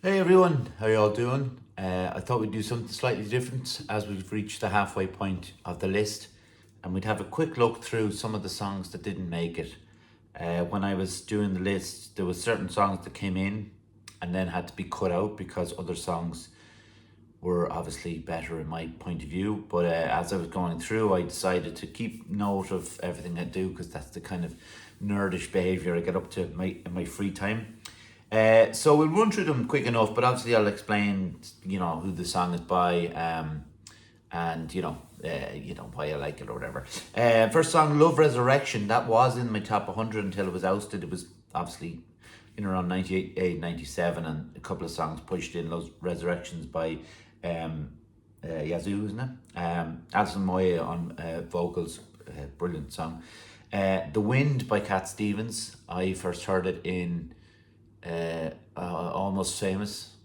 Hey everyone, how you all doing? I thought we'd do something slightly different as we've reached the halfway point of the list, and we'd have a quick look through some of the songs that didn't make it. When I was doing the list, there was certain songs that came in and then had to be cut out because other songs were obviously better in my point of view. But as I was going through, I decided to keep note of everything I do because that's the kind of nerdish behavior I get up to in my free time. So we'll run through them quick enough, but obviously I'll explain, who the song is by, and why I like it or whatever. First song, "Love Resurrection," that was in my top 100 until it was ousted. It was obviously in around 98, 97, and a couple of songs pushed in. "Love Resurrections" by Yazoo, isn't it? Alison Moye on vocals, brilliant song. "The Wind" by Cat Stevens. I first heard it in Almost Famous,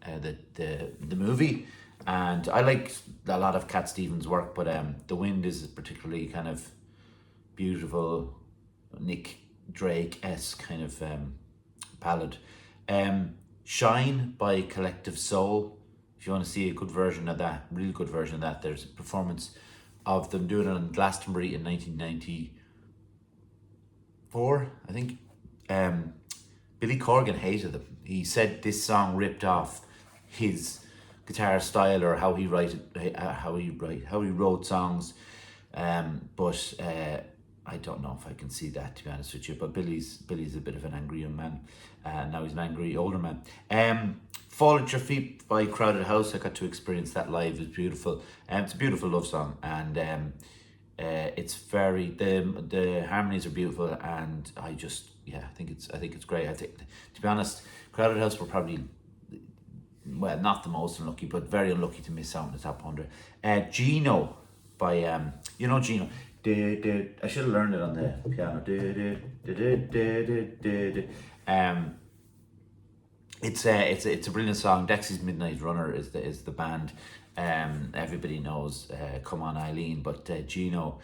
the movie, and I like a lot of Cat Stevens' work, but "The Wind" is a particularly kind of beautiful, Nick Drake-esque kind of ballad. "Shine" by Collective Soul. If you want to see a good version of that, really good version of that, there's a performance of them doing it on Glastonbury in 1994, I think. Billy Corgan hated them. He said this song ripped off his guitar style or how he wrote songs. But I don't know if I can see that, to be honest with you. But Billy's a bit of an angry young man. Now he's an angry older man. "Fall at Your Feet" by Crowded House. I got to experience that live. It was beautiful. It's a beautiful love song, and it's very the harmonies are beautiful, and I think it's great. I think, to be honest, Crowded House were probably, well, not the most unlucky, but very unlucky to miss out on the top 100. "Gino" by Gino. I should have learned it on the piano. It's a brilliant song. Dexy's Midnight Runner is the band. Everybody knows "Come On Eileen," but Gino,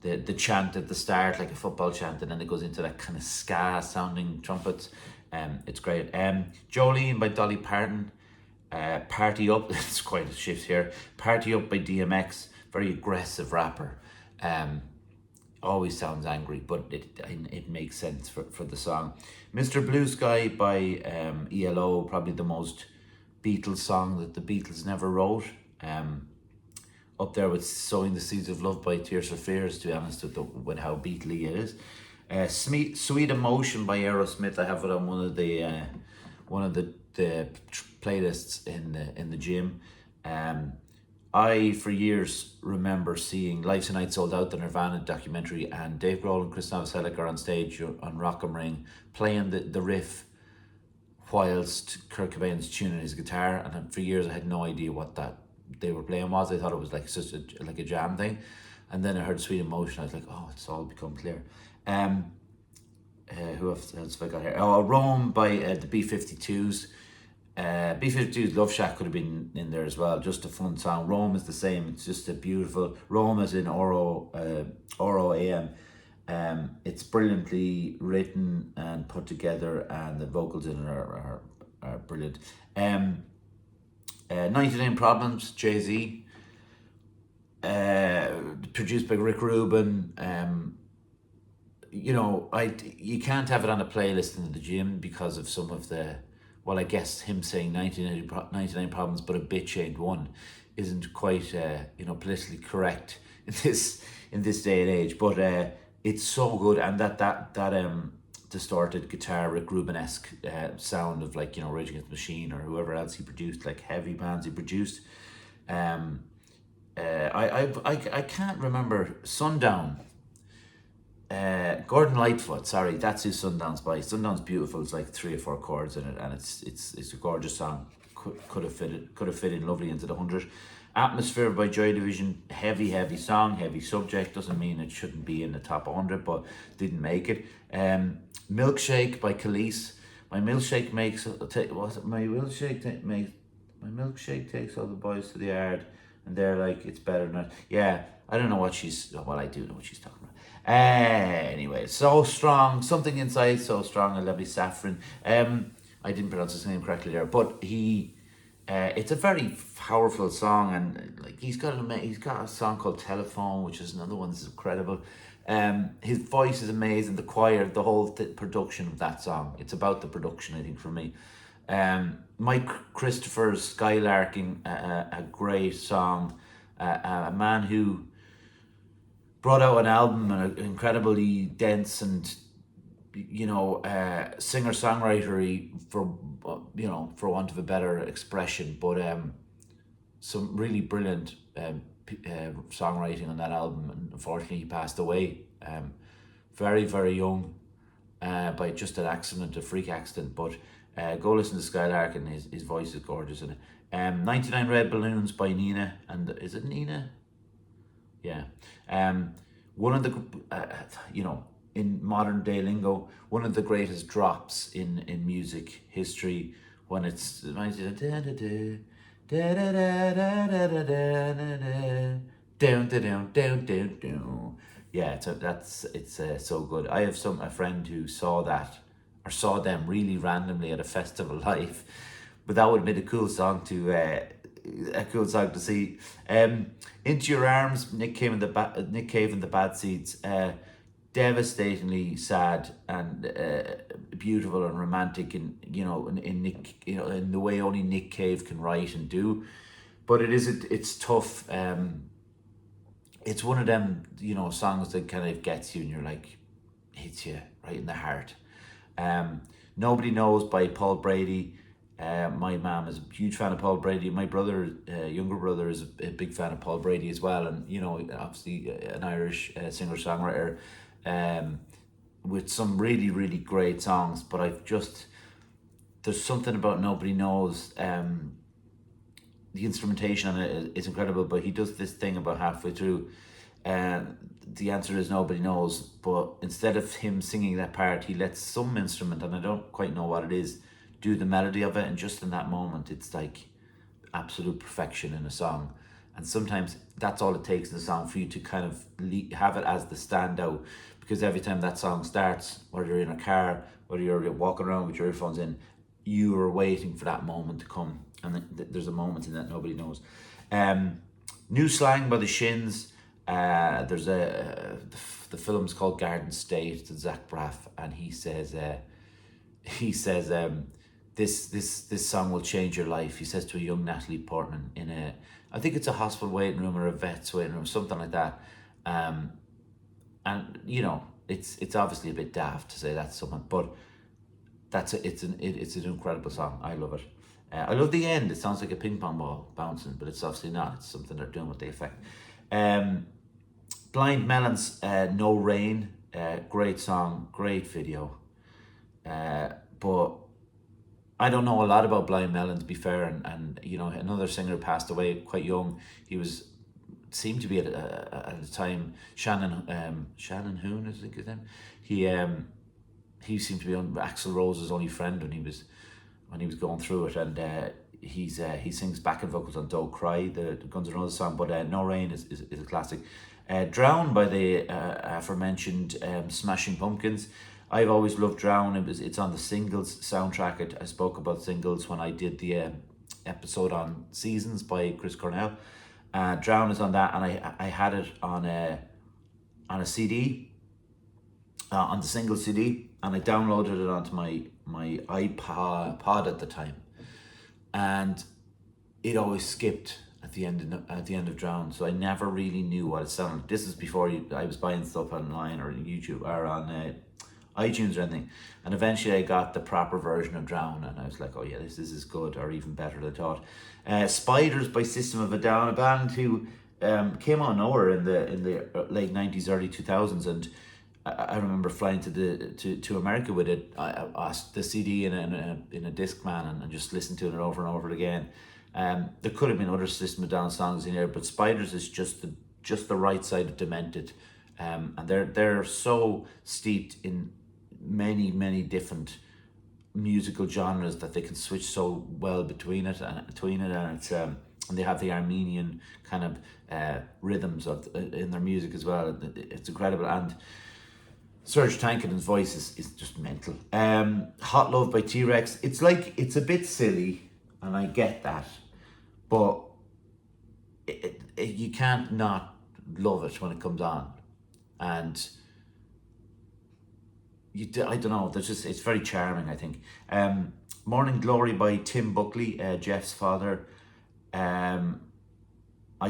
the chant at the start, like a football chant, and then it goes into that kind of ska sounding trumpets. It's great. "Jolene" by Dolly Parton. "Party Up," it's quite a shift here. "Party Up" by DMX, very aggressive rapper. Always sounds angry, but it makes sense for the song. "Mr. Blue Sky" by ELO, probably the most Beatles song that the Beatles never wrote. Up there with "Sowing the Seeds of Love" by Tears for Fears, to be honest with how Beatley it is. "Sweet Emotion" by Aerosmith. I have it on one of the playlists in the gym. I, for years, remember seeing "Life's a Night Sold Out," the Nirvana documentary, and Dave Grohl and Chris Novoselic are on stage on Rock am Ring playing the riff whilst Kurt Cobain's tuning his guitar, and for years I had no idea what that they were playing was. I thought it was like just like a jam thing, and then I heard "Sweet Emotion." I was like, oh, it's all become clear. Who else have I got here? Oh, "Rome" by the B-52s. B-52's "Love Shack" could have been in there as well. Just a fun song. "Rome" is the same. It's just a beautiful Rome, as in ROAM. It's brilliantly written and put together, and the vocals in it are brilliant. 99 Problems, Jay-Z. Produced by Rick Rubin. You can't have it on a playlist in the gym because of some of the, well, I guess him saying 99 problems, but a bitch ain't one, isn't quite politically correct in this day and age. But it's so good, and that distorted guitar, Rick Rubin-esque sound of, like, Rage Against the Machine or whoever else he produced, like heavy bands he produced. I can't remember. "Sundown." Gordon Lightfoot, sorry, that's who "Sundown's" by. "Sundown's" beautiful. It's like 3 or 4 chords in it, and it's a gorgeous song. Could have fit in lovely into the 100. "Atmosphere" by Joy Division, heavy song, heavy subject. Doesn't mean it shouldn't be in the top 100, but didn't make it. "Milkshake" by Khalees. My milkshake takes all the boys to the yard, and they're like, it's better than that. Yeah, I don't know what she's. Well, I do know what she's talking about. Anyway, "So Strong," "Something Inside So Strong," a lovely Saffron. I didn't pronounce his name correctly there, but he. It's a very powerful song, and like he's got a song called Telephone, which is another one that's incredible. His voice is amazing. The choir, the whole production of that song. It's about the production, I think, for me. Mike Christopher's Skylarking, a great song. A man who brought out an album, an incredibly dense and singer songwriter for want of a better expression, but some really brilliant songwriting on that album. And unfortunately, he passed away very, very young by just an accident, a freak accident. But go listen to Skylark, and his voice is gorgeous in it. 99 Red Balloons by Nina, and is it Nina? Yeah. One of the in modern day lingo, one of the greatest drops in music history, when it's yeah, it's so good. I have a friend who saw them really randomly at a festival live, but that would have been a cool song to see. Into Your Arms, Nick Cave and the Bad Seeds. Devastatingly sad and beautiful and romantic, in Nick, in the way only Nick Cave can write and do. But it's tough. It's one of them songs that kind of gets you, and you're like, hits you right in the heart. Nobody Knows by Paul Brady. My mom is a huge fan of Paul Brady. My brother, younger brother, is a big fan of Paul Brady as well, and obviously an Irish singer-songwriter. With some really, really great songs, but there's something about Nobody Knows. The instrumentation on it is incredible, but he does this thing about halfway through. The answer is nobody knows, but instead of him singing that part, he lets some instrument, and I don't quite know what it is, do the melody of it, and just in that moment, it's like absolute perfection in a song. And sometimes that's all it takes in a song for you to kind of have it as the standout, because every time that song starts, whether you're in a car, whether you're walking around with your earphones in, you are waiting for that moment to come. And there's a moment in that nobody knows. New Slang by the Shins. There's the film's called Garden State. It's Zach Braff, and he says this song will change your life. He says to a young Natalie Portman in I think it's a hospital waiting room or a vet's waiting room, something like that. And it's obviously a bit daft to say that to someone, but it's an incredible song. I love it. I love the end. It sounds like a ping pong ball bouncing, but it's obviously not. It's something they're doing with the effect. Blind Melon's No Rain, great song, great video. But I don't know a lot about Blind Melon, to be fair, and another singer passed away quite young. He seemed to be at the time Shannon Hoon, I think his name. He seemed to be on Axl Rose's only friend when he was going through it, and he sings backing vocals on Don't Cry, the Guns N' Roses song, but No Rain is a classic. Drown by the aforementioned Smashing Pumpkins. I've always loved Drown. It's on the Singles soundtrack. I spoke about Singles when I did the episode on Seasons by Chris Cornell. Drown is on that, and I had it on a CD, on the Single CD, and I downloaded it onto my iPod at the time, and it always skipped at the end of Drown, so I never really knew what it sounded like. This is before I was buying stuff online or YouTube or on iTunes or anything, and eventually I got the proper version of Drown, and I was like, oh yeah, this is good, or even better than I thought. Spiders by System of a Down, a band who came on nowhere in the late 90s, early 2000s, and I remember flying to America with it. I asked the CD in a Discman and just listened to it over and over again. There could have been other System of a Down songs in there, but Spiders is just the right side of Demented, and they're so steeped in many different musical genres that they can switch so well between it, and it's and they have the Armenian kind of rhythms in their music as well. It's incredible. And Serge Tankian's voice is just mental. Hot Love by T-Rex. It's like, it's a bit silly, and I get that, but you can't not love it when it comes on. And I don't know, there's just, it's very charming, I think. Morning Glory by Tim Buckley, Jeff's father. I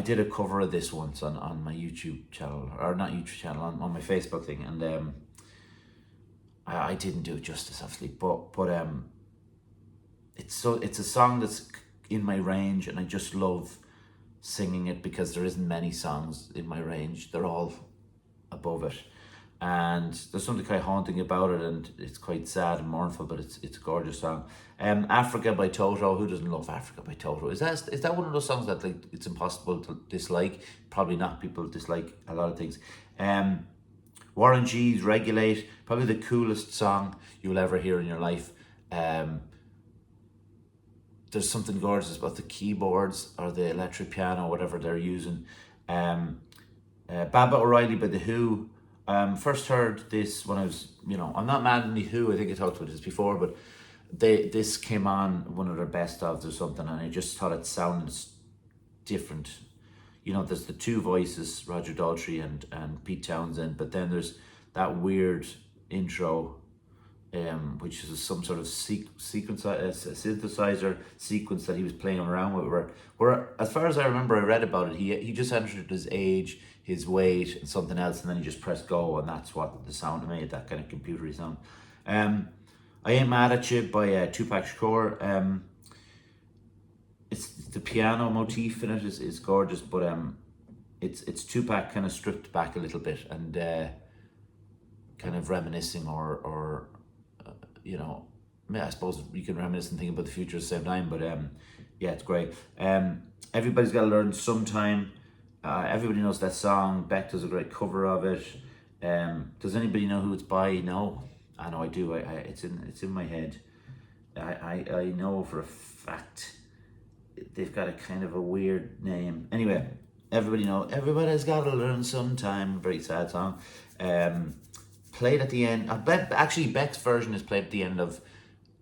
did a cover of this once on my YouTube channel, or not YouTube channel, on my Facebook thing, and I didn't do it justice, obviously, but it's a song that's in my range, and I just love singing it because there isn't many songs in my range. They're all above it, and there's something kind of haunting about it, and it's quite sad and mournful, but it's a gorgeous song. Africa by Toto. Who doesn't love Africa by Toto? Is that one of those songs that, like, it's impossible to dislike? Probably not. People dislike a lot of things. Warren G's Regulate, probably the coolest song you'll ever hear in your life. There's something gorgeous about the keyboards or the electric piano, whatever they're using. Baba O'Reilly by The Who. First heard this when I was, I'm not mad at The Who, I think I talked about this before, but this came on one of their best ofs or something, and I just thought it sounds different. There's the two voices, Roger Daltrey and Pete Townsend, but then there's that weird intro, which is some sort of synthesizer sequence that he was playing around with, where as far as I remember, I read about it, he just entered his age, his weight, and something else, and then he just pressed go, and that's what the sound made, that kind of computery sound. I Ain't Mad at You by Tupac Shakur. It's the piano motif in it is gorgeous, but it's Tupac kind of stripped back a little bit, and kind of reminiscing, or I suppose you can reminisce and think about the future at the same time, but yeah, it's great. Everybody's Got to Learn Sometime. Everybody knows that song. Beck does a great cover of it. Does anybody know who it's by? No, I know I do. It's in my head. I know for a fact they've got a kind of a weird name. Anyway, Everybody's Got to Learn Sometime. Very sad song. Played at the end. Actually, Beck's version is played at the end of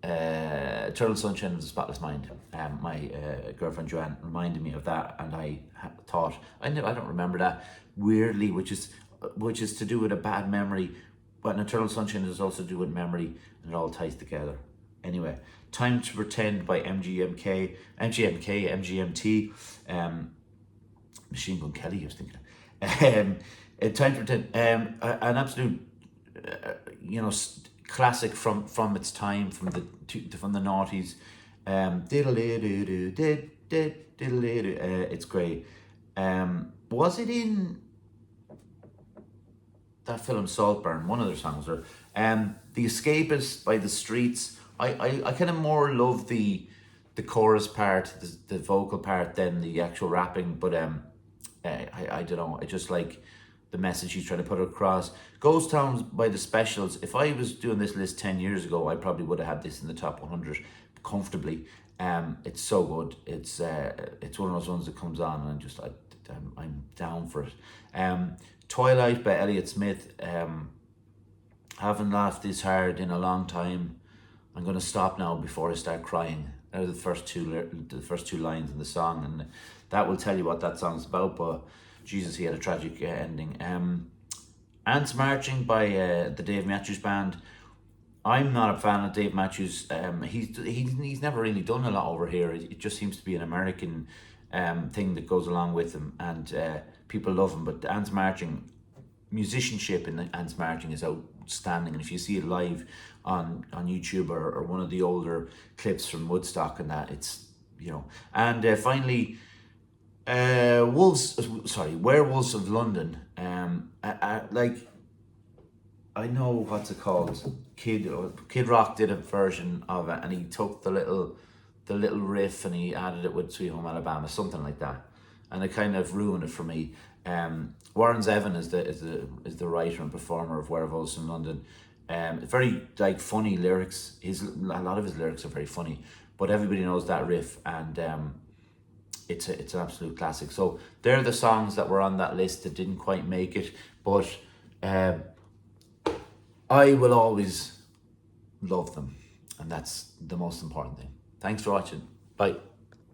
Eternal Sunshine of the Spotless Mind. My girlfriend Joanne reminded me of that, and I thought I don't remember that, weirdly, which is to do with a bad memory. But Eternal Sunshine is also to do with memory, and it all ties together. Anyway, Time to Pretend by MGMT. Machine Gun Kelly, I was thinking. Time to Pretend, an absolute classic from its time, from the noughties. It's great. Was it in that film Saltburn? One of their songs, or The Escapists by The Streets. I kind of more love the chorus part, the vocal part, than the actual rapping, but I don't know, I just like the message he's trying to put across. Ghost Towns by The Specials. If I was doing this list 10 years ago, I probably would have had this in the top 100 comfortably. It's so good. It's one of those ones that comes on, and I'm down for it. Twilight by Elliott Smith. Haven't laughed this hard in a long time. I'm going to stop now before I start crying. They're the first two lines in the song, and that will tell you what that song's about. But Jesus, he had a tragic ending. Ants Marching by the Dave Matthews Band. I'm not a fan of Dave Matthews. He's never really done a lot over here. It just seems to be an American thing that goes along with him, and people love him. But Ants Marching, musicianship in Ants Marching is outstanding, and if you see it live on YouTube or one of the older clips from Woodstock and that, it's And finally, Werewolves of London. I know what's it called. Kid Rock did a version of it, and he took the little riff and he added it with Sweet Home Alabama, something like that, and it kind of ruined it for me. Warren Zevon is the writer and performer of Werewolves in London. Very funny lyrics. A lot of his lyrics are very funny, but everybody knows that riff, and it's an absolute classic. So they're the songs that were on that list that didn't quite make it, but I will always love them, and that's the most important thing. Thanks for watching. Bye.